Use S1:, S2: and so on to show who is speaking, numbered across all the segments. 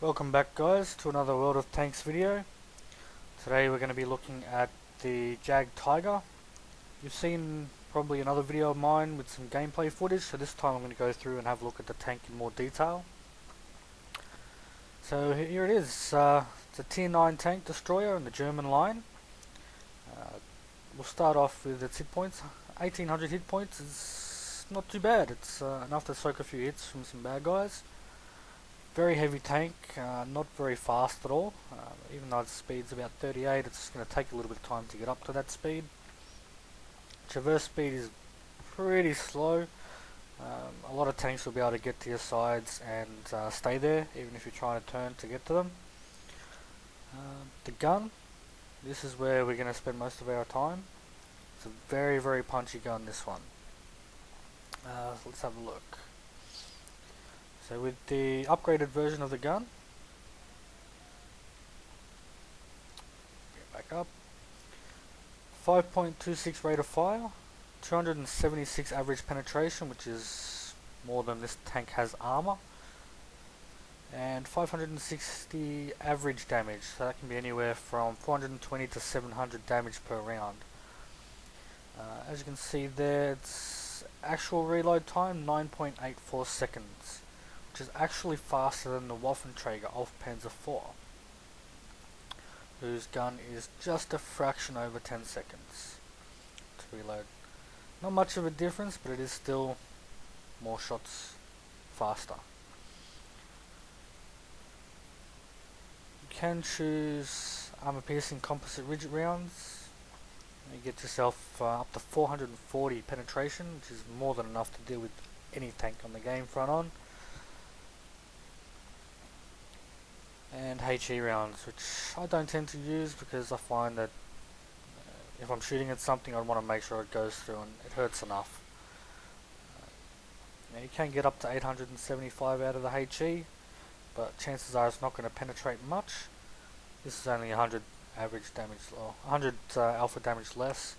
S1: Welcome back guys to another World of Tanks video. Today we're going to be looking at the JagdTiger. You've seen probably another video of mine with some gameplay footage, so this time I'm going to go through and have a look at the tank in more detail. So here it is, it's a tier 9 tank destroyer in the German line. We'll start off with its hit points. 1800 hit points is not too bad, it's enough to soak a few hits from some bad guys. Very heavy tank, not very fast at all. Even though its speed's about 38, it's going to take a little bit of time to get up to that speed. Traverse speed is pretty slow. A lot of tanks will be able to get to your sides and stay there, even if you're trying to turn to get to them. The gun, this is where we're going to spend most of our time. It's a very, very punchy gun, this one. Let's have a look. So with the upgraded version of the gun, get back up, 5.26 rate of fire, 276 average penetration, which is more than this tank has armor, and 560 average damage, so that can be anywhere from 420 to 700 damage per round. As you can see there, its actual reload time 9.84 seconds. Which is actually faster than the Waffenträger of Panzer IV, whose gun is just a fraction over 10 seconds to reload. Not much of a difference, but it is still more shots faster. You can choose armor piercing composite rigid rounds. You get yourself up to 440 penetration, which is more than enough to deal with any tank on the game front on. And HE rounds, which I don't tend to use because I find that if I'm shooting at something, I want to make sure it goes through and it hurts enough. Now you can get up to 875 out of the HE, but chances are it's not going to penetrate much. This is only 100 average damage, or 100 alpha damage less,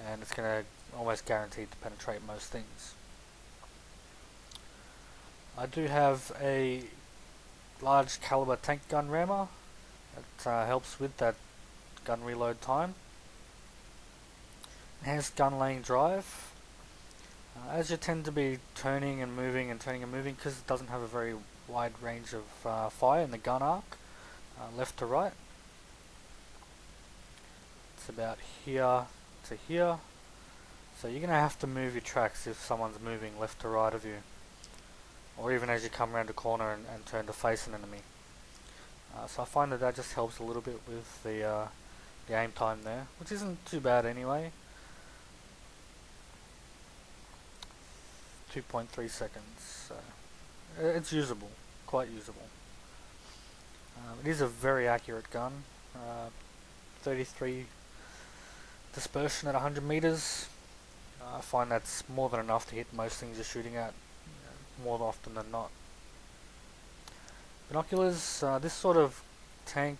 S1: and it's going to almost guaranteed to penetrate most things. I do have a large caliber tank gun rammer that helps with that gun reload time. Enhanced gun lane drive. As you tend to be turning and moving because it doesn't have a very wide range of fire in the gun arc, left to right. It's about here to here, so you're going to have to move your tracks if someone's moving left to right of you, or even as you come around the corner and turn to face an enemy. So I find that just helps a little bit with the aim time there, which isn't too bad anyway. 2.3 seconds, so it's usable, quite usable. It is a very accurate gun, 33 dispersion at 100 meters. I find that's more than enough to hit most things you're shooting at, more often than not. Binoculars, this sort of tank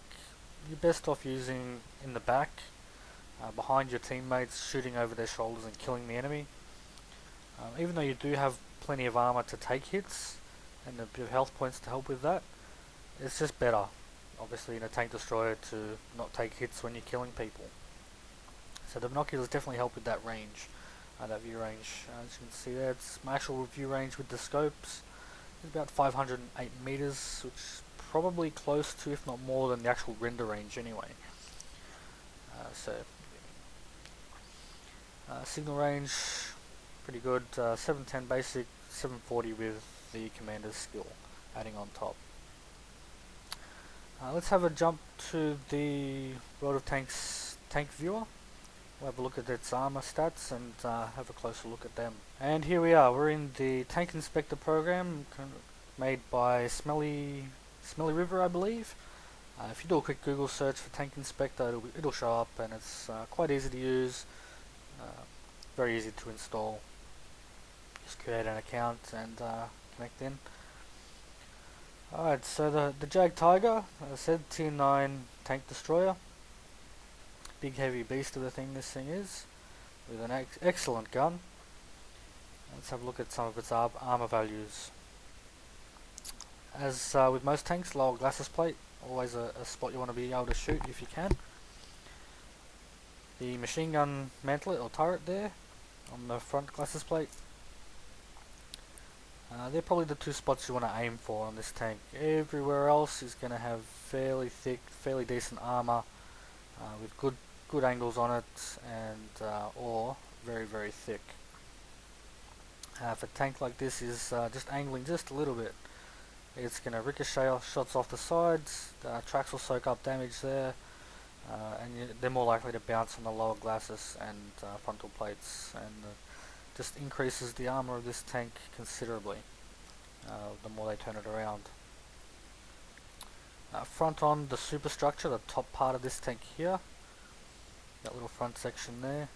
S1: you're best off using in the back, behind your teammates, shooting over their shoulders and killing the enemy. Even though you do have plenty of armor to take hits and a bit of health points to help with that, it's just better, obviously, in a tank destroyer to not take hits when you're killing people. So the binoculars definitely help with that range. That view range, as you can see there, it's my actual view range with the scopes. It's about 508 meters, which is probably close to, if not more than the actual render range anyway. Signal range, pretty good, 710 basic, 740 with the commander's skill adding on top. Let's have a jump to the World of Tanks tank viewer. We'll have a look at its armor stats and have a closer look at them. And here we are, we're in the Tank Inspector program made by Smelly River, I believe. If you do a quick Google search for Tank Inspector, it'll show up, and it's quite easy to use, very easy to install. Just create an account and connect in. Alright, so the JagdTiger, as I said, tier 9 tank destroyer. Big heavy beast of a thing this thing is, with an excellent gun. Let's have a look at some of its armor values. As with most tanks, lower glasses plate, always a spot you want to be able to shoot if you can. The machine gun mantlet or turret there on the front glasses plate. They're probably the two spots you want to aim for on this tank. Everywhere else is going to have fairly thick, fairly decent armour with good angles on it, and or very thick. If a tank like this is just angling just a little bit, it's going to ricochet off shots off the sides, the tracks will soak up damage there, and they're more likely to bounce on the lower glasses and frontal plates, and just increases the armour of this tank considerably the more they turn it around. Front on the superstructure, the top part of this tank here, that little front section there,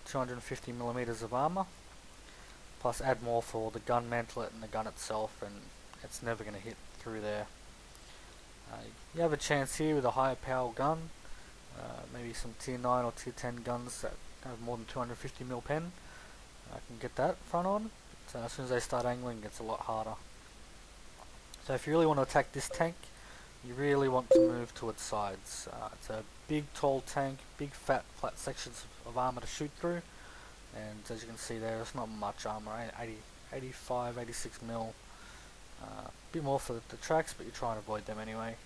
S1: 250mm of armour, plus add more for the gun mantlet and the gun itself, and it's never going to hit through there. You have a chance here with a higher power gun, maybe some tier 9 or tier 10 guns that have more than 250mm pen. I can get that front on, but as soon as they start angling it gets a lot harder. So if you really want to attack this tank, you really want to move to its sides. It's a big tall tank, big fat flat sections of armour to shoot through, and as you can see there's not much armour, 85, 86 mil. A bit more for the tracks, but you try and avoid them anyway.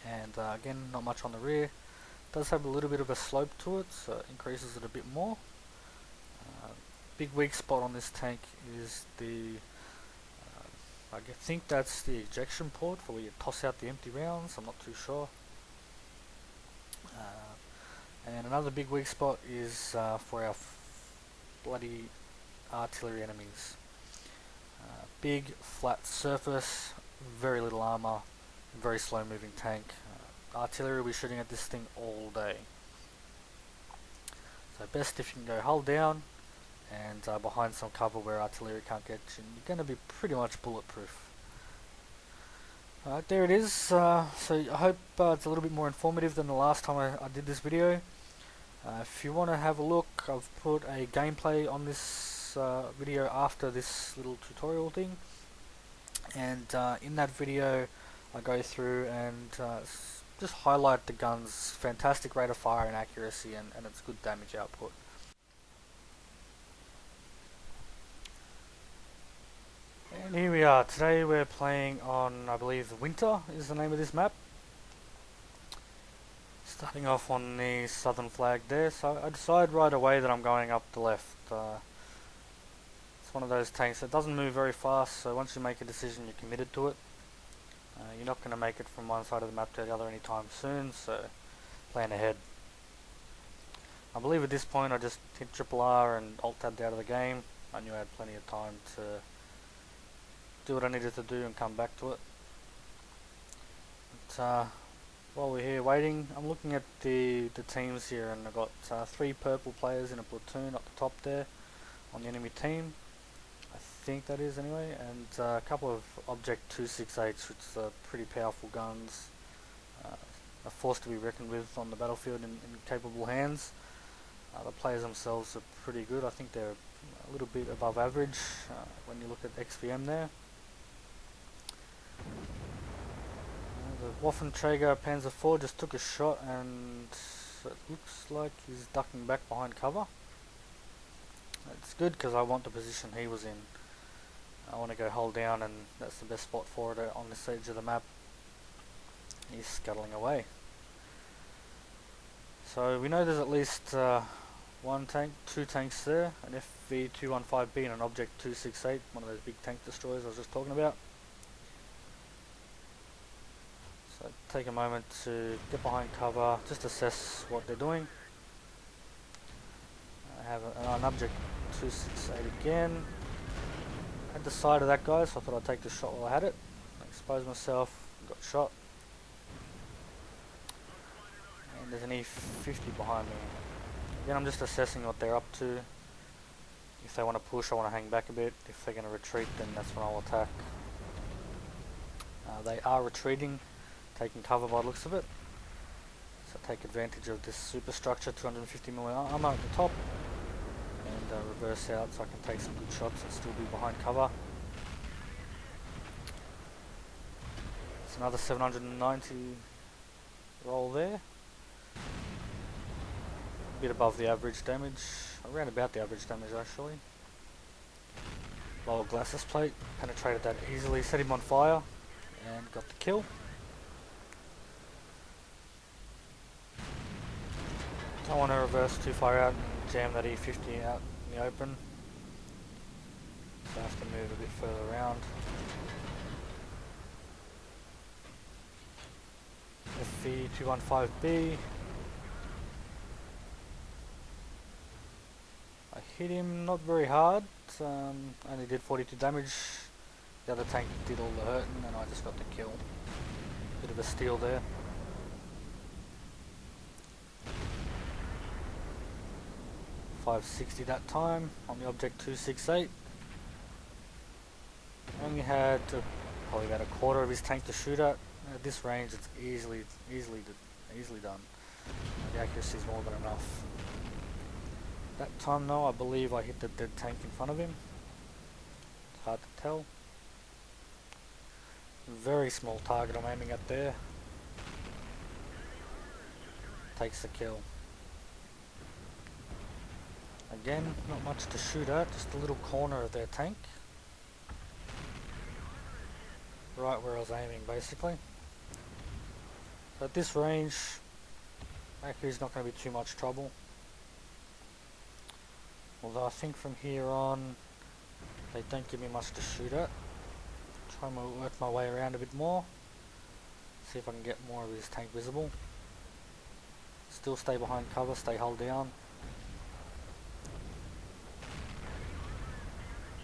S1: And again, not much on the rear. Does have a little bit of a slope to it, so it increases it a bit more. Big weak spot on this tank is the I think that's the ejection port for where you toss out the empty rounds. I'm not too sure. And another big weak spot is for our bloody artillery enemies. Big flat surface, very little armour, very slow moving tank. Artillery will be shooting at this thing all day. So best if you can go hull down and behind some cover where artillery can't get you. You're going to be pretty much bulletproof. There it is. So I hope it's a little bit more informative than the last time I did this video. If you want to have a look, I've put a gameplay on this video after this little tutorial thing, and in that video I go through and just highlight the gun's fantastic rate of fire and accuracy and its good damage output. And here we are. Today we're playing on, I believe, Winter is the name of this map. Starting off on the southern flag there, so I decide right away that I'm going up the left. It's one of those tanks that doesn't move very fast, so once you make a decision you're committed to it. You're not going to make it from one side of the map to the other anytime soon, so plan ahead. I believe at this point I just hit triple R and alt tabbed out of the game. I knew I had plenty of time to do what I needed to do and come back to it. But, while we're here waiting, I'm looking at the teams here, and I've got 3 purple players in a platoon up the top there on the enemy team. I think that is anyway, and a couple of Object 268s, which are pretty powerful guns, a force to be reckoned with on the battlefield in capable hands. The players themselves are pretty good. I think they're a little bit above average when you look at XVM there. The Waffenträger Panzer IV just took a shot, and it looks like he's ducking back behind cover. It's good because I want the position he was in. I want to go hull down, and that's the best spot for it on this edge of the map. He's scuttling away. So we know there's at least 1 tank, 2 tanks there, an FV215B and an Object 268, one of those big tank destroyers I was just talking about. So take a moment to get behind cover, just assess what they're doing. I have an Object 268 again. I had the side of that guy, so I thought I'd take the shot while I had it. I exposed myself, got shot. And there's an E50 behind me. Again, I'm just assessing what they're up to. If they want to push, I want to hang back a bit. If they're going to retreat, then that's when I'll attack. They are retreating, taking cover by the looks of it. So take advantage of this superstructure, 250mm armour at the top, and reverse out so I can take some good shots and still be behind cover. another 790 roll there. A bit above the average damage, around about the average damage actually. Lower glasses plate, penetrated that easily, set him on fire, and got the kill. Don't want to reverse too far out and jam that E50 out in the open, so I have to move a bit further around. FV215B. I hit him not very hard, only did 42 damage. The other tank did all the hurting and I just got the kill. Bit of a steal there. .560 that time on the object 268. Only had probably about a quarter of his tank to shoot at. At this range it's easily done. The accuracy is more than enough. That time though, I believe I hit the dead tank in front of him. It's hard to tell. Very small target I'm aiming at there. Takes the kill. Again, not much to shoot at, just a little corner of their tank. Right where I was aiming basically. So at this range, accuracy not going to be too much trouble. Although I think from here on, they don't give me much to shoot at. Try and work my way around a bit more. See if I can get more of his tank visible. Still stay behind cover, stay hull down.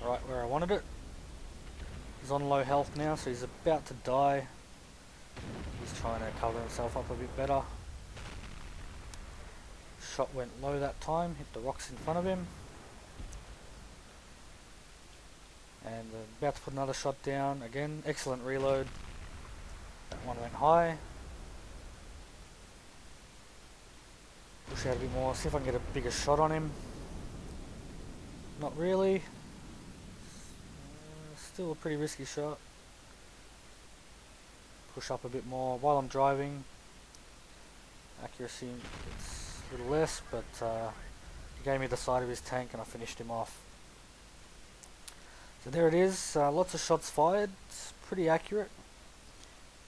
S1: Right where I wanted it. He's on low health now, so he's about to die. He's trying to cover himself up a bit better. Shot went low that time, hit the rocks in front of him. And about to put another shot down. Again, excellent reload. That one went high. Push out a bit more, see if I can get a bigger shot on him. Not really. Still a pretty risky shot. Push up a bit more while I'm driving. Accuracy, it's a little less, but he gave me the side of his tank and I finished him off. So there it is, lots of shots fired, it's pretty accurate.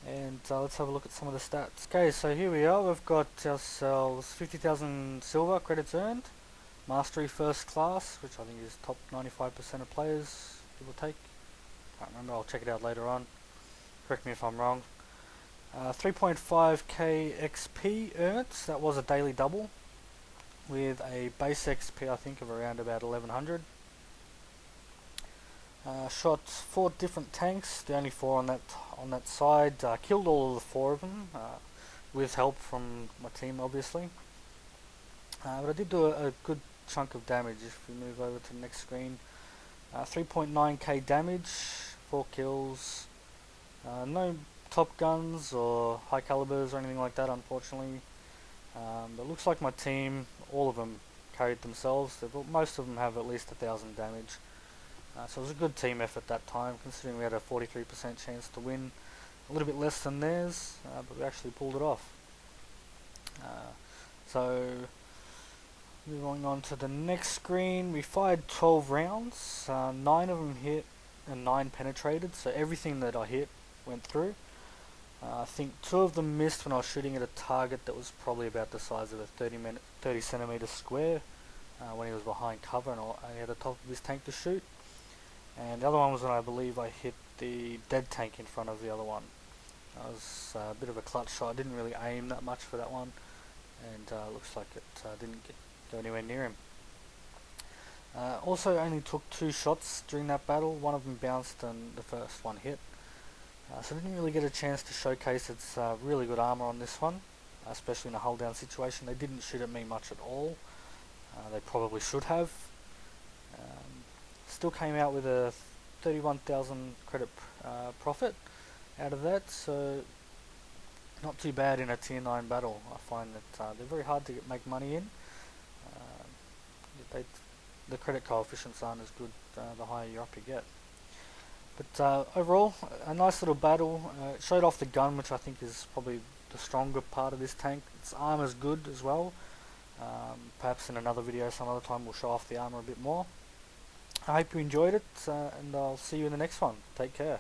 S1: And let's have a look at some of the stats. Okay, so here we are, we've got ourselves 50,000 silver credits earned. Mastery first class, which I think is top 95% of players, give or take. Can't remember, I'll check it out later on. Correct me if I'm wrong. 3.5k XP earned, that was a daily double. With a base XP I think of around about 1100. Shot 4 different tanks, the only 4 on that side. Killed all of the 4 of them, with help from my team obviously. But I did do a good chunk of damage. If we move over to the next screen. 3.9k damage, 4 kills. No top guns or high calibers or anything like that unfortunately. But it looks like my team, all of them carried themselves. Most of them have at least 1,000 damage. So it was a good team effort that time, considering we had a 43% chance to win. A little bit less than theirs, but we actually pulled it off. So moving on to the next screen, we fired 12 rounds, 9 of them hit and 9 penetrated, so everything that I hit went through. I think 2 of them missed when I was shooting at a target that was probably about the size of a 30 centimeter square, when he was behind cover and I had the top of his tank to shoot. And the other one was when I believe I hit the dead tank in front of the other one. That was a bit of a clutch shot. I didn't really aim that much for that one, and looks like it didn't go anywhere near him. Also only took 2 shots during that battle. One of them bounced and the first one hit. So I didn't really get a chance to showcase its really good armour on this one, especially in a hull down situation. They didn't shoot at me much at all. They probably should have. Still came out with a 31,000 credit profit out of that, so not too bad in a tier 9 battle. I find that they're very hard to make money in. The credit coefficients aren't as good the higher you up you get. But overall, a nice little battle. It showed off the gun, which I think is probably the stronger part of this tank. Its armor's good as well. Perhaps in another video some other time we'll show off the armor a bit more. I hope you enjoyed it, and I'll see you in the next one. Take care.